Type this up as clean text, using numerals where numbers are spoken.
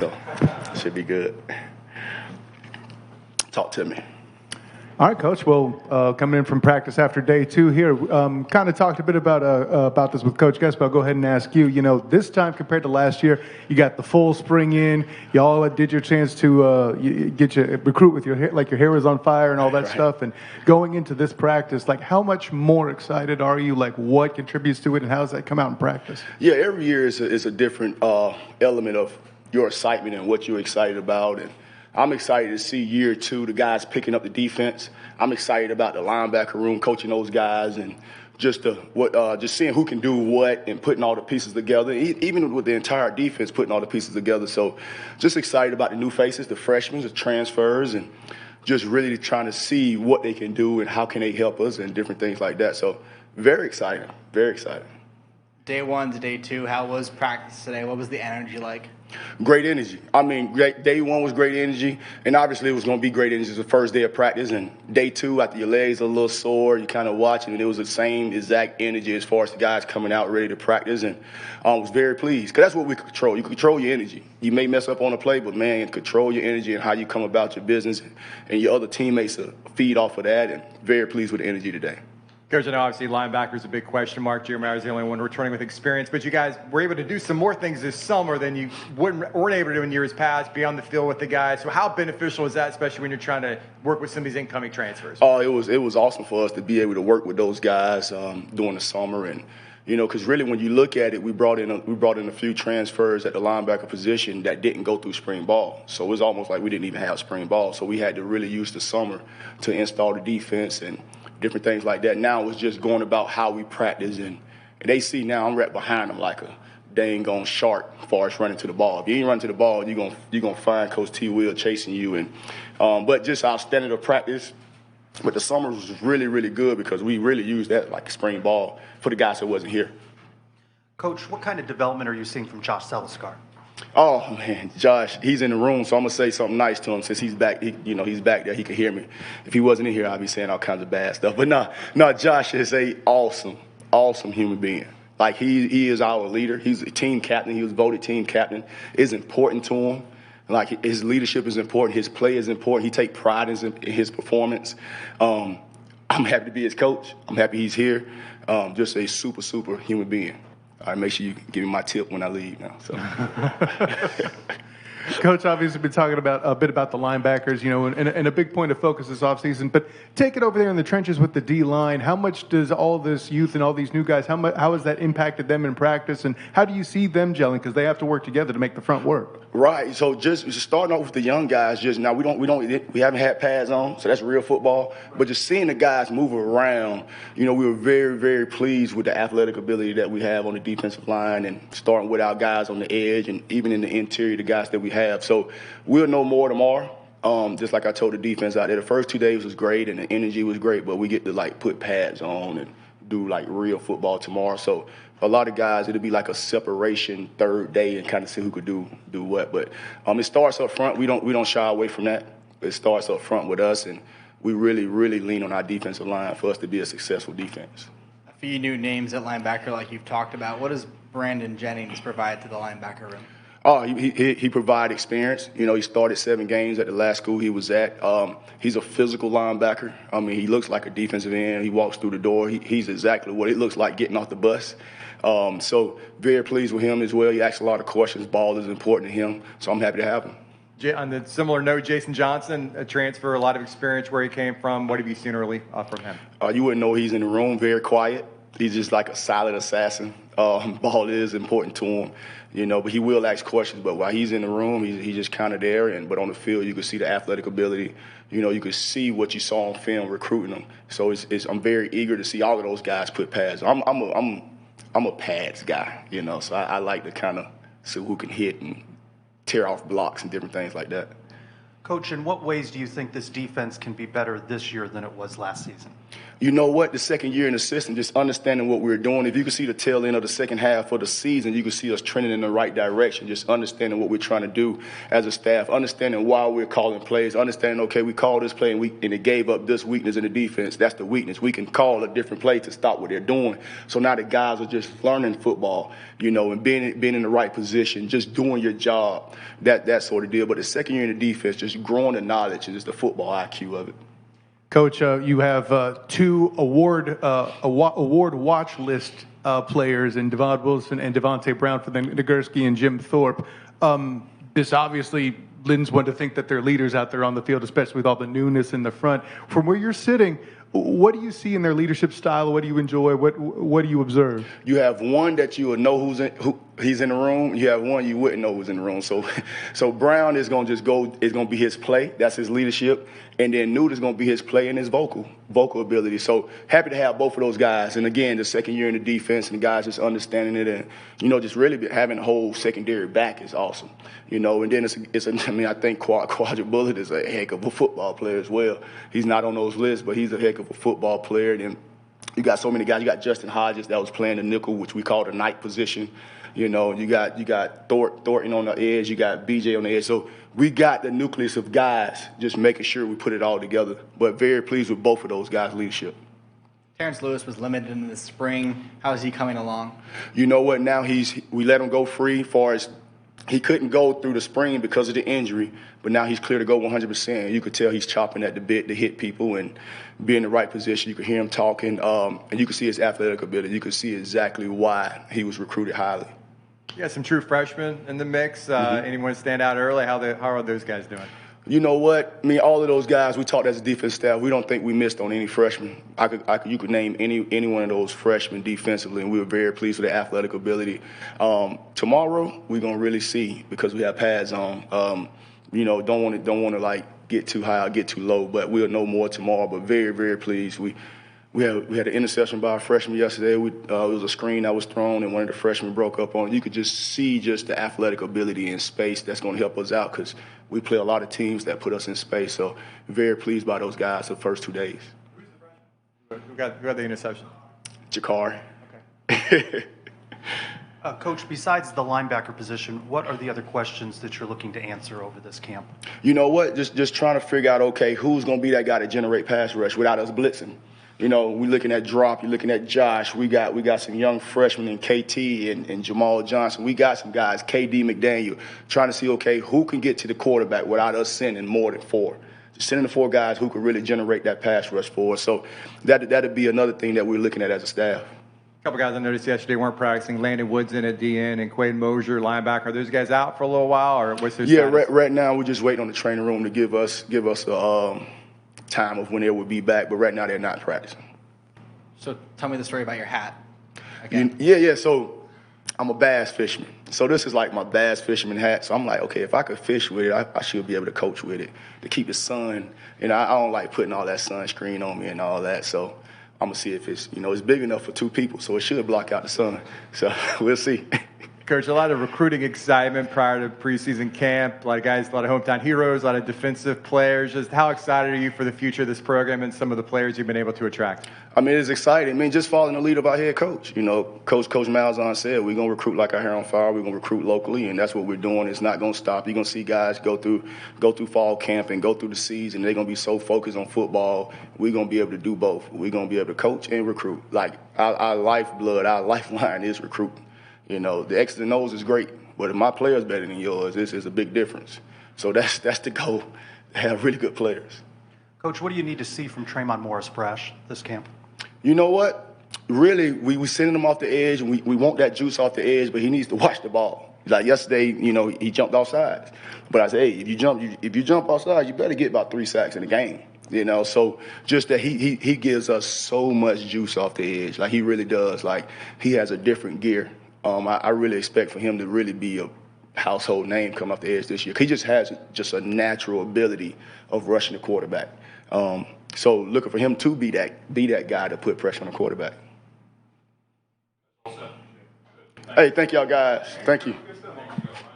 So, should be good. Talk to me. All right, Coach. Well, coming in from practice after day 2 here, kind of talked a bit about this with Coach Guest, but I'll go ahead and ask you. You know, this time compared to last year, you got the full spring in. You all did your chance to recruit with your hair, like your hair was on fire and all that stuff. And going into this practice, like how much more excited are you? Like what contributes to it, and how does that come out in practice? Yeah, every year is a different element of your excitement and what you're excited about. And I'm excited to see year 2, the guys picking up the defense. I'm excited about the linebacker room, coaching those guys, and just seeing who can do what and putting all the pieces together, even with the entire defense putting all the pieces together. So just excited about the new faces, the freshmen, the transfers, and just really trying to see what they can do and how can they help us and different things like that. So very exciting, very exciting. Day 1 to day 2, how was practice today? What was the energy like? Great energy. I mean, day 1 was great energy, and obviously it was going to be great energy. It was the first day of practice, and day 2, after your legs are a little sore, you kind of watching, and it was the same exact energy as far as the guys coming out ready to practice, and I was very pleased because that's what we control. You control your energy. You may mess up on the play, but, man, control your energy and how you come about your business, and your other teammates feed off of that, and very pleased with the energy today. Coach, I know obviously linebacker is a big question mark. Jeremiah was the only one returning with experience, but you guys were able to do some more things this summer than you weren't able to do in years past, be on the field with the guys. So how beneficial is that, especially when you're trying to work with some of these incoming transfers? Oh, it was awesome for us to be able to work with those guys during the summer, and because really when you look at it, we brought in a few transfers at the linebacker position that didn't go through spring ball. So it was almost like we didn't even have spring ball. So we had to really use the summer to install the defense and different things like that. Now it's just going about how we practice, and they see now I'm right behind them like a dang on shark as far as running to the ball. If you ain't running to the ball, you're gonna find Coach T. Will chasing you. And but just our standard of practice. But the summer was really, really good because we really used that like a spring ball for the guys that wasn't here. Coach, what kind of development are you seeing from Josh Seliscar? Oh, man, Josh, he's in the room, so I'm going to say something nice to him since he's back. He's back there. He can hear me. If he wasn't in here, I'd be saying all kinds of bad stuff. But no, Josh is a awesome human being. Like, he is our leader. He's a team captain. He was voted team captain. It's important to him. Like, his leadership is important. His play is important. He takes pride in his performance. I'm happy to be his coach. I'm happy he's here. Just a super human being. All right, make sure you give me my tip when I leave now. So. Coach, obviously, been talking about a bit about the linebackers, and a big point of focus this offseason. But take it over there in the trenches with the D-line. How much does all this youth and all these new guys, how has that impacted them in practice, and how do you see them gelling? Because they have to work together to make the front work. Right. So just starting off with the young guys, just now we haven't had pads on, so that's real football. But just seeing the guys move around, we were very, very pleased with the athletic ability that we have on the defensive line, and starting with our guys on the edge and even in the interior, the guys that we have. So we'll know more tomorrow. Just like I told the defense out there, the first 2 days was great and the energy was great, but we get to put pads on and do real football tomorrow. So a lot of guys, it'll be like a separation third day and kind of see who could do what. But it starts up front. We don't shy away from that. It starts up front with us, and we really, really lean on our defensive line for us to be a successful defense. A few new names at linebacker like you've talked about. What does Brandon Jennings provide to the linebacker room? Oh, he provided experience. He started 7 games at the last school he was at. He's a physical linebacker. I mean, he looks like a defensive end. He walks through the door. He's exactly what it looks like getting off the bus. So very pleased with him as well. He asks a lot of questions. Ball is important to him, so I'm happy to have him. On the similar note, Jason Johnson, a transfer, a lot of experience where he came from. What have you seen early from him? You wouldn't know he's in the room, very quiet. He's just like a silent assassin. Ball is important to him, but he will ask questions. But while he's in the room, he's just kind of there. But on the field, you can see the athletic ability. You can see what you saw on film recruiting him. So I'm very eager to see all of those guys put pads. I'm a pads guy, so I like to kind of see who can hit and tear off blocks and different things like that. Coach, in what ways do you think this defense can be better this year than it was last season? You know what? The second year in the system, just understanding what we're doing. If you can see the tail end of the second half of the season, you can see us trending in the right direction. Just understanding what we're trying to do as a staff, understanding why we're calling plays, understanding, okay, we called this play and it gave up this weakness in the defense. That's the weakness. We can call a different play to stop what they're doing. So now the guys are just learning football, and being in the right position, just doing your job, that sort of deal. But the second year in the defense, just growing the knowledge and just the football IQ of it. Coach, you have two award watch list players in Devon Wilson and Devontae Brown for the Nagurski and Jim Thorpe. This obviously lends one to think that they're leaders out there on the field, especially with all the newness in the front. From where you're sitting, what do you see in their leadership style? What do you enjoy? What do you observe? You have one that you would know he's in the room. You have one you wouldn't know who's in the room. So Brown is going to just go. It's going to be his play. That's his leadership. And then Newt is going to be his play and his vocal ability. So happy to have both of those guys. And again, the second year in the defense and the guys just understanding it and just really having the whole secondary back is awesome. And then I think Quadra Bullet is a heck of a football player as well. He's not on those lists, but he's a heck of a football player. And you got so many guys. You got Justin Hodges that was playing the nickel, which we call the night position. You got Thornton on the edge. You got BJ on the edge. So we got the nucleus of guys just making sure we put it all together. But very pleased with both of those guys' leadership. Terrence Lewis was limited in the spring. How is he coming along? You know what? Now we let him go free. Far as he couldn't go through the spring because of the injury, but now he's clear to go 100%. You could tell he's chopping at the bit to hit people and be in the right position. You could hear him talking, and you could see his athletic ability. You could see exactly why he was recruited highly. You got some true freshmen in the mix. Anyone stand out early? How are those guys doing? You know what? All of those guys, we talked as a defense staff, we don't think we missed on any freshmen. You could name any one of those freshmen defensively, and we were very pleased with their athletic ability. Tomorrow, we're going to really see because we have pads on. Don't want to get too high or get too low, but we'll know more tomorrow. But very, very pleased. We had an interception by a freshman yesterday. It was a screen that was thrown, and one of the freshmen broke up on it. You could just see the athletic ability in space that's going to help us out because we play a lot of teams that put us in space. So very pleased by those guys the first 2 days. Who got the interception? Jakar. Okay. Coach, besides the linebacker position, what are the other questions that you're looking to answer over this camp? You know what? Just trying to figure out, okay, who's going to be that guy to generate pass rush without us blitzing. We're looking at Drop. You're looking at Josh. We got some young freshmen in KT and Jamal Johnson. We got some guys, KD McDaniel, trying to see, okay, who can get to the quarterback without us sending more than 4. Just sending the 4 guys who could really generate that pass rush for us. So that'd be another thing that we're looking at as a staff. A couple guys I noticed yesterday weren't practicing. Landon Woodson at DN and Quaden Mosier, linebacker. Are those guys out for a little while, or what's their status? Right now we're just waiting on the training room to give us a time of when they will be back. But right now they're not practicing. So tell me the story about your hat. Again. Yeah. So I'm a bass fisherman. So this is like my bass fisherman hat. So I'm like, okay, if I could fish with it, I should be able to coach with it to keep the sun. And I don't like putting all that sunscreen on me and all that. So I'm going to see if it's big enough for 2 people. So it should block out the sun. So we'll see. Coach, a lot of recruiting excitement prior to preseason camp. A lot of guys, a lot of hometown heroes, a lot of defensive players. Just how excited are you for the future of this program and some of the players you've been able to attract? It's exciting. Just following the lead of our head coach. Coach Malzahn said we're going to recruit like our hair on fire. We're going to recruit locally, and that's what we're doing. It's not going to stop. You're going to see guys go through fall camp and go through the season. They're going to be so focused on football. We're going to be able to do both. We're going to be able to coach and recruit. Like our lifeblood, our lifeline is recruiting. The X's and O's is great, but if my player's better than yours, this is a big difference. So that's the goal, to have really good players. Coach, what do you need to see from Tremont Morris-Brash this camp? You know what? Really, we sending him off the edge, and we want that juice off the edge, but he needs to watch the ball. Like yesterday, he jumped off sides. But I said, hey, if you jump off sides, you better get about 3 sacks in the game. So just that he gives us so much juice off the edge. Like he really does. Like he has a different gear. I really expect for him to really be a household name coming off the edge this year. He just has a natural ability of rushing the quarterback. So looking for him to be that guy to put pressure on the quarterback. Hey, thank y'all guys. Thank you.